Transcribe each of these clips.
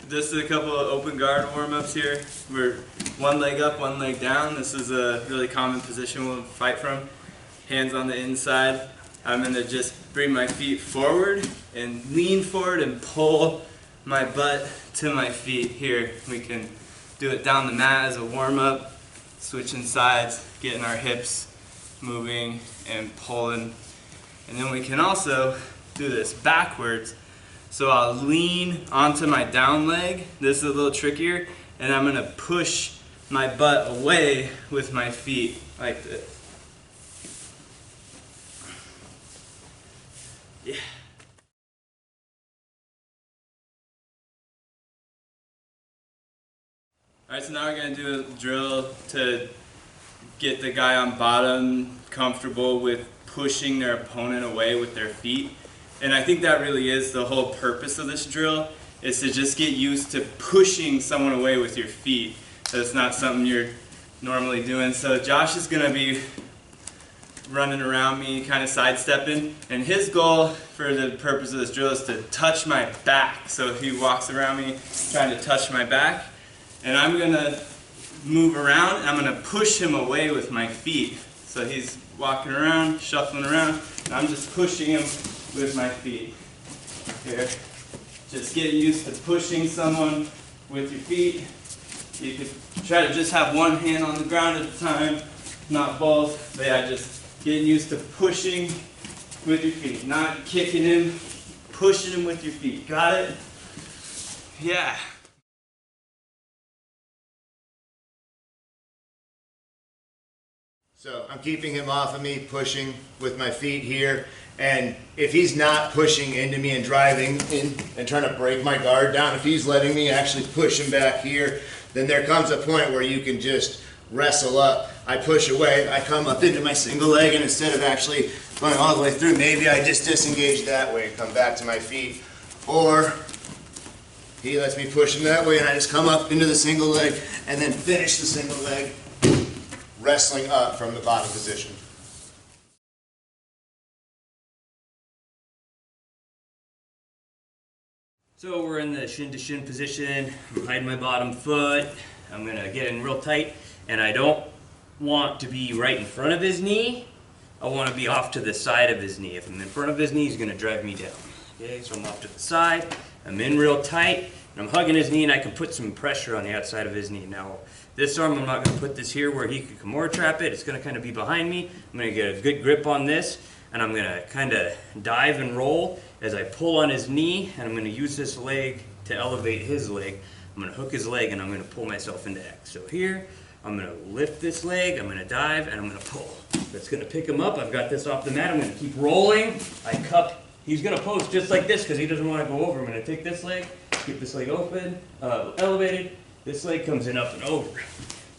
Just a couple of open guard warm-ups here. We're one leg up, one leg down. This is a really common position we'll fight from. Hands on the inside. I'm going to just bring my feet forward and lean forward and pull my butt to my feet. Here we can do it down the mat as a warm-up, switching sides, getting our hips moving and pulling. And then we can also do this backwards. So I'll lean onto my down leg. This is a little trickier, and I'm going to push my butt away with my feet like this. Yeah. Alright, so now we're going to do a drill to get the guy on bottom comfortable with pushing their opponent away with their feet. And I think that really is the whole purpose of this drill, is to just get used to pushing someone away with your feet. That's not something you're normally doing. So Josh is going to be running around me, kind of sidestepping, and his goal for the purpose of this drill is to touch my back. So he walks around me trying to touch my back, and I'm going to move around and I'm going to push him away with my feet. So he's walking around, shuffling around, and I'm just pushing him with my feet. Here. Just get used to pushing someone with your feet. You could try to just have one hand on the ground at a time, not both. But yeah, just getting used to pushing with your feet, not kicking him, pushing him with your feet. Got it? Yeah. So I'm keeping him off of me, pushing with my feet here. And if he's not pushing into me and driving in and trying to break my guard down, if he's letting me actually push him back here, then there comes a point where you can just wrestle up. I push away, I come up into my single leg, and instead of actually going all the way through, maybe I just disengage that way and come back to my feet. Or he lets me push him that way and I just come up into the single leg and then finish the single leg, wrestling up from the bottom position. So we're in the shin-to-shin position. I'm hiding my bottom foot. I'm going to get in real tight, and I don't want to be right in front of his knee. I want to be off to the side of his knee. If I'm in front of his knee, he's going to drive me down. Okay, so I'm off to the side. I'm in real tight, and I'm hugging his knee, and I can put some pressure on the outside of his knee. Now, this arm, I'm not going to put this here where he could Kimura trap it. It's going to kind of be behind me. I'm going to get a good grip on this, and I'm going to kind of dive and roll as I pull on his knee, and I'm going to use this leg to elevate his leg. I'm going to hook his leg, and I'm going to pull myself into X. So here, I'm going to lift this leg, I'm going to dive, and I'm going to pull. That's going to pick him up. I've got this off the mat. I'm going to keep rolling. I cup. He's going to post just like this because he doesn't want to go over. I'm going to take this leg, keep this leg open, elevated. This leg comes in up and over,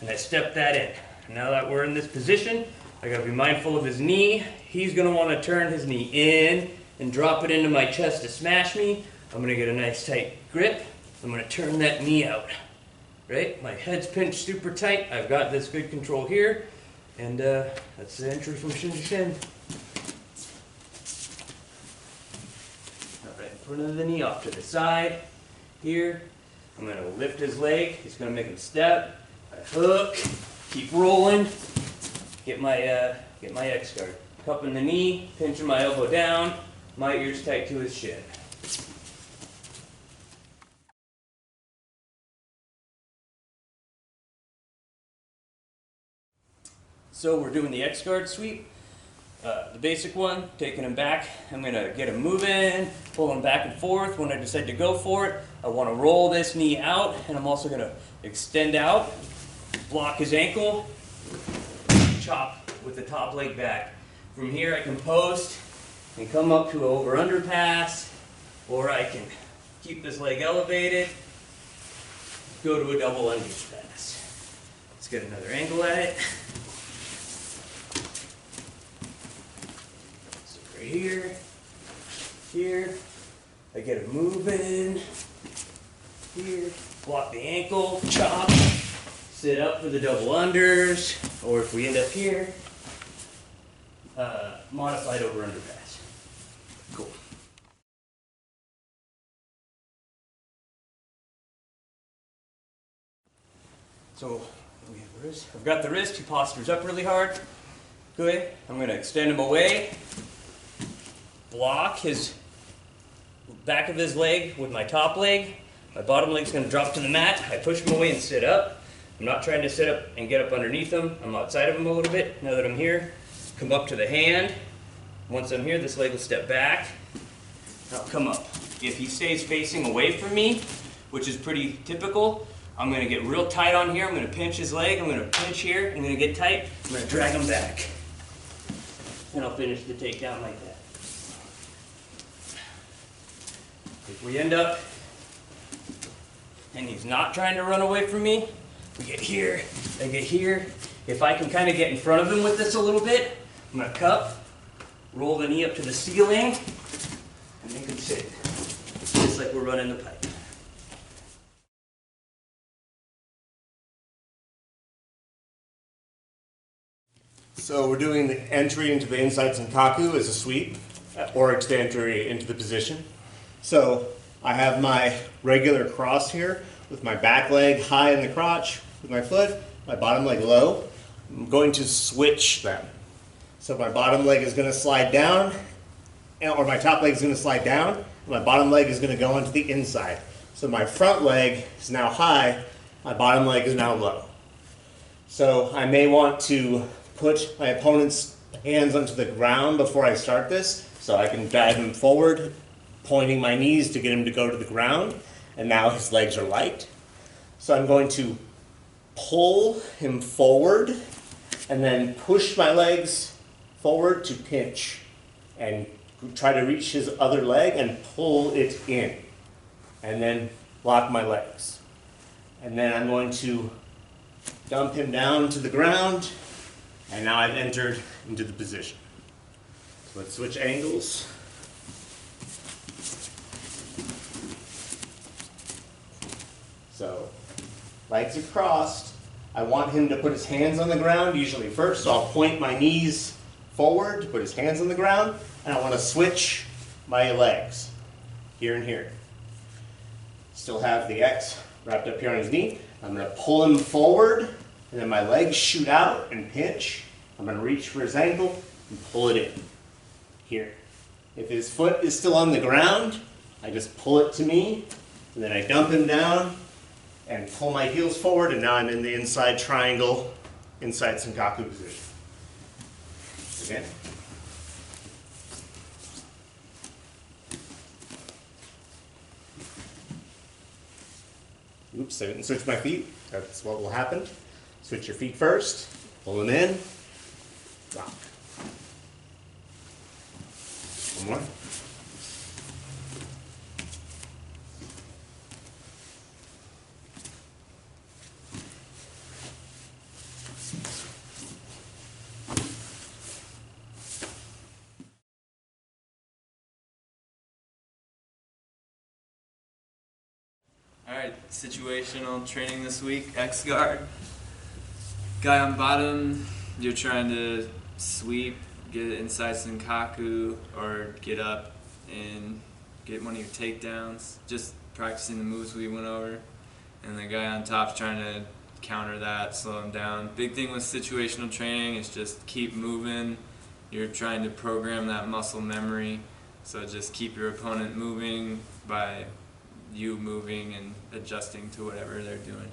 and I step that in. Now that we're in this position, I got to be mindful of his knee. He's going to want to turn his knee in and drop it into my chest to smash me. I'm going to get a nice tight grip. I'm going to turn that knee out. Right? My head's pinched super tight. I've got this good control here, and that's the entry from shin to shin. Right in front of the knee, off to the side. Here, I'm going to lift his leg. He's going to make him step. I hook. Keep rolling. Get my X guard. Cupping the knee, pinching my elbow down. My ear's tight to his shin. So we're doing the X guard sweep. The basic one, taking him back. I'm going to get him moving, pull him back and forth. When I decide to go for it, I want to roll this knee out, and I'm also going to extend out, block his ankle, chop with the top leg back. From here I can post and come up to an over-under pass, or I can keep this leg elevated, go to a double unders pass. Let's get another angle at it. So right here, here, I get it moving, here, block the ankle, chop, sit up for the double unders, or if we end up here, modified over-under pass. Cool. So I've got the wrist, he postures up really hard. Good. I'm going to extend him away, block his back of his leg with my top leg. My bottom leg's going to drop to the mat. I push him away and sit up. I'm not trying to sit up and get up underneath him. I'm outside of him a little bit. Now that I'm here, come up to the hand. Once I'm here, this leg will step back. I'll come up. If he stays facing away from me, which is pretty typical, I'm going to get real tight on here. I'm going to pinch his leg. I'm going to pinch here. I'm going to get tight. I'm going to drag him back. And I'll finish the takedown like that. If we end up and he's not trying to run away from me, we get here, I get here. If I can kind of get in front of him with this a little bit, I'm going to cup, roll the knee up to the ceiling, and make him sit. Just like we're running the pipe. So we're doing the entry into the inside Senkaku as a sweep, or it's the entry into the position. So I have my regular cross here with my back leg high in the crotch with my foot, my bottom leg low. I'm going to switch them. So my bottom leg is going to slide down, or my top leg is going to slide down, and my bottom leg is going to go onto the inside. So my front leg is now high, my bottom leg is now low. So I may want to put my opponent's hands onto the ground before I start this, so I can dive him forward, pointing my knees to get him to go to the ground, and now his legs are light. So I'm going to pull him forward, and then push my legs forward to pinch, and try to reach his other leg and pull it in, and then lock my legs. And then I'm going to dump him down to the ground, and now I've entered into the position. So let's switch angles. So, legs are crossed. I want him to put his hands on the ground, usually first, so I'll point my knees forward to put his hands on the ground, and I want to switch my legs, here and here. Still have the X wrapped up here on his knee. I'm going to pull him forward, and then my legs shoot out and pinch. I'm going to reach for his ankle and pull it in, here. If his foot is still on the ground, I just pull it to me, and then I dump him down and pull my heels forward, and now I'm in the inside triangle, inside Senkaku position. Again. Oops, I didn't switch my feet. That's what will happen. Switch your feet first, pull them in, rock. One more. Alright, situational training this week, X guard. Guy on bottom, you're trying to sweep, get it inside Senkaku, or get up and get one of your takedowns. Just practicing the moves we went over. And the guy on top's trying to counter that, slow him down. Big thing with situational training is just keep moving. You're trying to program that muscle memory. So just keep your opponent moving by you moving and adjusting to whatever they're doing.